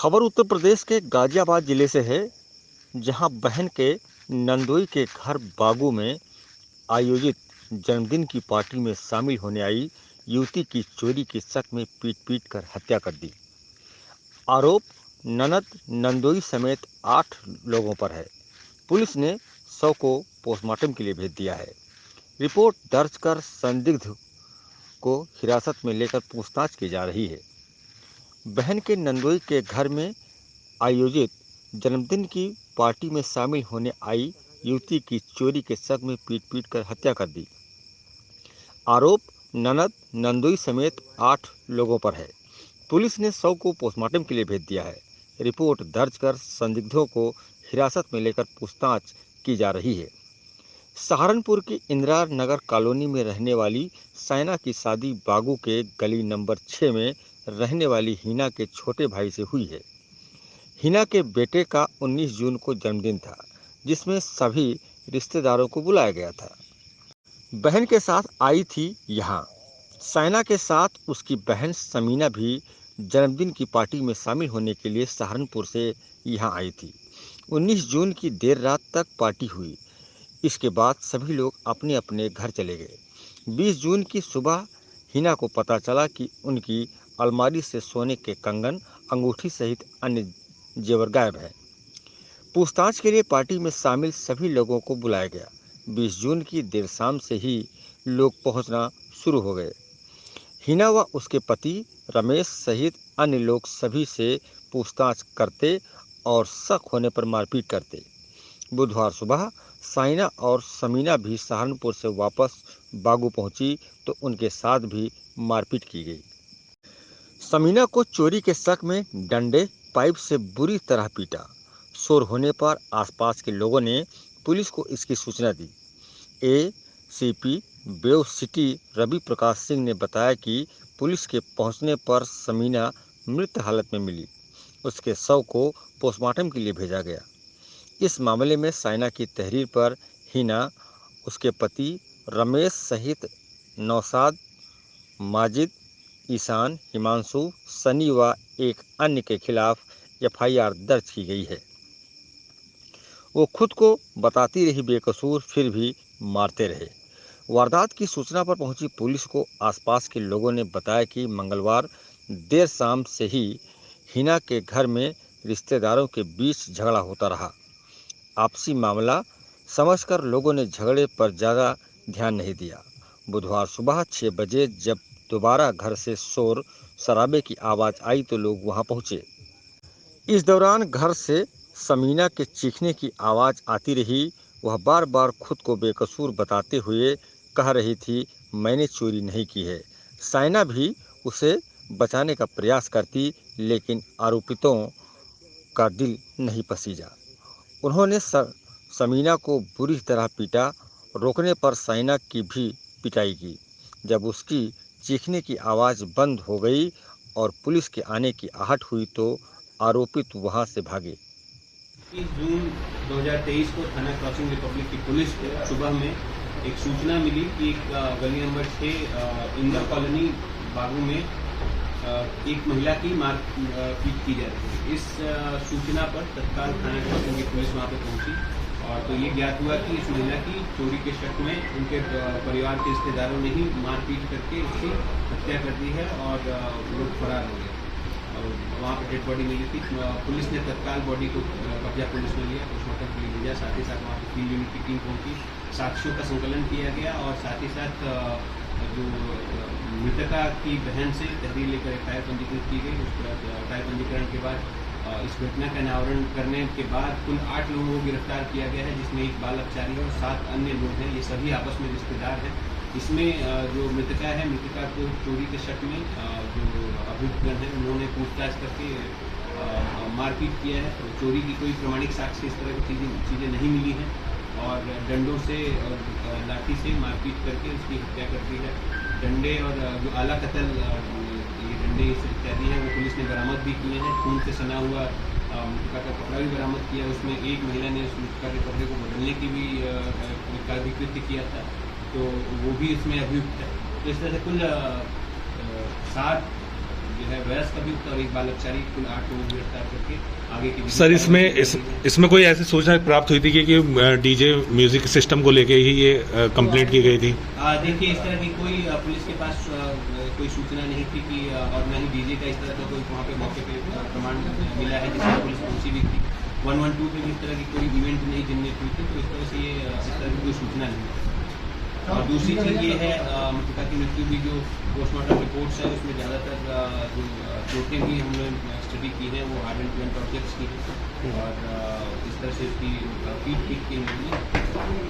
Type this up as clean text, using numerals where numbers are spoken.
खबर उत्तर प्रदेश के गाजियाबाद जिले से है, जहां बहन के नंदोई के घर बागू में आयोजित जन्मदिन की पार्टी में शामिल होने आई युवती की चोरी के शक में पीट-पीट कर हत्या कर दी। आरोप ननद नंदोई समेत 8 लोगों पर है। पुलिस ने शव को पोस्टमार्टम के लिए भेज दिया है। रिपोर्ट दर्ज कर संदिग्ध को हिरासत में लेकर पूछताछ की जा रही है। बहन के नंदोई के घर में आयोजित जन्मदिन की पार्टी में शामिल होने आई युवती की चोरी के शक में पीट-पीट कर हत्या कर दी। आरोप ननद नंदोई समेत 8 लोगों पर है। पुलिस ने शव को पोस्टमार्टम के लिए भेज दिया है। रिपोर्ट दर्ज कर संदिग्धों को हिरासत में लेकर पूछताछ की जा रही है। सहारनपुर की इंदिरा नगर कॉलोनी में रहने वाली साइना की शादी बागू के गली नंबर 6 में रहने वाली हिना के छोटे भाई से हुई है। हिना के बेटे का 19 जून को जन्मदिन था, जिसमें सभी रिश्तेदारों को बुलाया गया था। बहन के साथ आई थी यहाँ। साइना के साथ उसकी बहन समीना भी जन्मदिन की पार्टी में शामिल होने के लिए सहारनपुर से यहाँ आई थी। 19 जून की देर रात तक पार्टी हुई। इसके बाद सभी लोग अपने अपने घर चले गए। 20 जून की सुबह हिना को पता चला कि उनकी अलमारी से सोने के कंगन, अंगूठी सहित अन्य जेवर गायब है। पूछताछ के लिए पार्टी में शामिल सभी लोगों को बुलाया गया। 20 जून की देर शाम से ही लोग पहुंचना शुरू हो गए। हिना व उसके पति रमेश सहित अन्य लोग सभी से पूछताछ करते और शक होने पर मारपीट करते। बुधवार सुबह साइना और समीना भी सहारनपुर से वापस बागू पहुंची तो उनके साथ भी मारपीट की गई। समीना को चोरी के शक में डंडे, पाइप से बुरी तरह पीटा। शोर होने पर आसपास के लोगों ने पुलिस को इसकी सूचना दी। एसीपी बेव सिटी रवि प्रकाश सिंह ने बताया कि पुलिस के पहुंचने पर समीना मृत हालत में मिली। उसके शव को पोस्टमार्टम के लिए भेजा गया। इस मामले में साइना की तहरीर पर हिना, उसके पति रमेश सहित नौशाद, माजिद, ईशान, हिमांशु, सनी व एक अन्य के खिलाफ एफआईआर दर्ज की गई है। वो खुद को बताती रही बेकसूर, फिर भी मारते रहे। वारदात की सूचना पर पहुंची पुलिस को आसपास के लोगों ने बताया कि मंगलवार देर शाम से ही हिना के घर में रिश्तेदारों के बीच झगड़ा होता रहा। आपसी मामला समझकर लोगों ने झगड़े पर ज़्यादा ध्यान नहीं दिया। बुधवार सुबह 6 बजे जब दोबारा घर से शोर शराबे की आवाज़ आई तो लोग वहां पहुंचे। इस दौरान घर से समीना के चीखने की आवाज़ आती रही। वह बार बार खुद को बेकसूर बताते हुए कह रही थी, मैंने चोरी नहीं की है। साइना भी उसे बचाने का प्रयास करती, लेकिन आरोपितों का दिल नहीं पसीजा। उन्होंने समीना को बुरी तरह पीटा। रोकने पर साइना की भी पिटाई की। जब उसकी चीखने की आवाज़ बंद हो गई और पुलिस के आने की आहट हुई तो आरोपित वहां से भागे। 21 जून 2023 को थाना क्रॉसिंग रिपब्लिक की पुलिस को सुबह में एक सूचना मिली कि गली नंबर 6 इंदिरा कॉलोनी बागू में एक महिला की मारपीट की जा रही है। इस सूचना पर तत्काल थाना क्रॉसिंग की पुलिस वहां पर पहुंची और तो ये ज्ञात हुआ कि इस महिला की चोरी के शक में उनके परिवार के रिश्तेदारों ने ही मारपीट करके उसकी हत्या कर दी है और लोग फरार हो गए। वहाँ पर डेड बॉडी मिली थी। पुलिस ने तत्काल बॉडी को कब्जा पुलिस में लिया, पोस्टमार्टम के लिए भेजा। साथ ही साथ वहाँ पर फील्ड यूनिट की टीम पहुंची, साक्ष्यों का संकलन किया गया और साथ ही साथ जो मृतका की बहन से तहरीर लेकर एफआईआर पंजीकृत की गई। उस पर एफआईआर पंजीकरण के बाद इस घटना का अनावरण करने के बाद कुल 8 लोगों को गिरफ्तार किया गया है, जिसमें एक बाल अपचारी है और 7 अन्य लोग हैं। ये सभी आपस में रिश्तेदार हैं। इसमें जो मृतका है, मृतका को चोरी के शक में जो अभियुक्तगण हैं उन्होंने पूछताछ करके मारपीट किया है। तो चोरी की कोई प्रमाणिक साक्ष्य इस तरह की चीज़ें नहीं मिली हैं और डंडों से और लाठी से मारपीट करके उसकी हत्या कर दी है। डंडे और जो आला कतल ये डंडे इत्यादि हैं वो पुलिस ने बरामद भी किए हैं। खून से सना हुआ मृतका का कपड़ा भी बरामद किया। उसमें एक महिला ने उस मृतका के कपड़े को बदलने की भी कृत्य किया था, तो वो भी इसमें अभियुक्त है। तो इस तरह से कुल 7 जो है वयस्क अभियुक्त और एक बाल अपचारी कुल 8 लोगों को गिरफ्तार करके आगे की सर इसमें कोई ऐसी सूचना प्राप्त हुई थी कि डीजे म्यूजिक सिस्टम को लेके ही ये कंप्लेंट की गई थी? देखिए, इस तरह की कोई पुलिस के पास कोई सूचना नहीं थी कि और न ही डीजे का इस तरह का कोई वहाँ पे मौके पे प्रमाण मिला है जिससे पुलिस पहुंची भी थी। 112 पे भी इस तरह की कोई इवेंट नहीं जिनमें हुई थी, तो इस तरह से ये इस तरह की कोई सूचना नहीं है। और दूसरी चीज़ ये है मृतका की मृत्यु भी जो पोस्टमार्टम रिपोर्ट्स है उसमें ज़्यादातर जो चोटें भी हमने स्टडी की है वो हार्ड एंड ब्लंट ऑब्जेक्ट्स की है और इस तरह से इसकी पीठ की नहीं हुई।